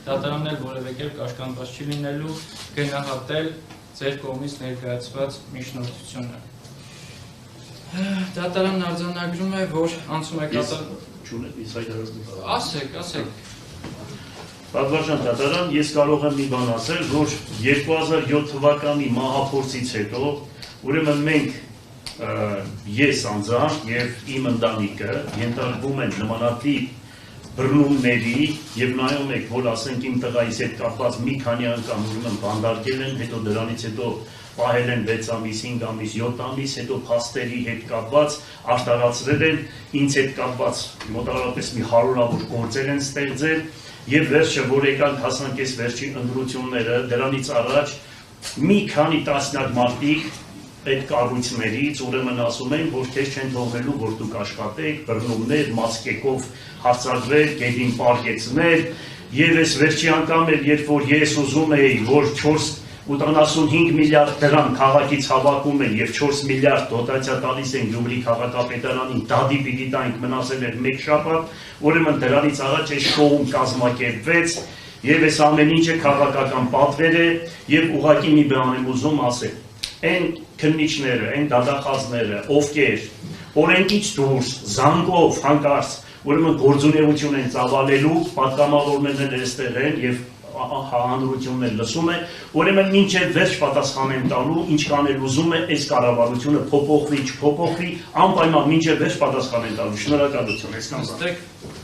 դատարանն էլ որևէ կերպ կաշկանդված չի լինելու գնահատել ձեր կողմից ներկայացված միջնորդությունը։ Դատարանն արձանագրում է, որ անցում է ասեք։ Պատվարժան դատարան, ես կարող եմ մի բան ասել, որ 2007 թվականի մահափորձից հետո, ուրեմն մենք ես անձամբ եւ իմ ընտանիքը ենթարկվում են նմանատիպ բռնումների եւ նայում եք, որ ասենք իմ տղայիս հետ կապված մի քանի անգամ ուրեմն բանդարկել են, հետո դրանից հետո պահել են 6 ամիս, 5 ամիս, 7 ամիս, հետո փաստերի հետ կապված արտարացրել են, ինձ հետ կապված մոտավորապես մի 100-ավոր գործեր են ստեղծել եւ վերջը, որ եկանք հասանք այս վերջին ընտրությունները, դրանից առաջ մի քանի տասնյակ մարդիկ այդ կառույցներից ուրեմն ասում են, որ քեզ չեն թողնելու, որ դուք աշխատեք, բռնումներ, մասկեկով հարձակվել, գետին պարկեցնել, եւ այս վերջի անգամ էլ, երբ որ ես ուզում էի, որ 4.85 միլիարդ դրամ քաղաքից հավաքում են եւ 4 միլիարդ դոտացիա տալիս են Գյումրի քաղաքապետարանին, դադի պիտի տանք մնացել էր 1 շաբաթ, ուրեմն դրանից առաջ այս շոուն կազմակերպվեց եւ այս ամեն ինչը քաղաքական պատվեր է եւ ուղղակի մի բան եմ ուզում ասել։ Այն քննիչները, այն դատախազները, ովքեր օրենքից դուրս, զանգով, հանկարծ, ուրեմն գործունեություն են ծավալելու, պատգամավորներն էլ այստեղ են եւ հանրությունն էլ լսում է, ուրեմն մինչև վերջ պատասխան են տալու, ինչ կանել ուզում է այս կառավարությունը փոփոխվի, չփոփոխվի, անպայման մինչև վերջ պատասխան են տալու։ Շնորհակալություն, այսքան բան։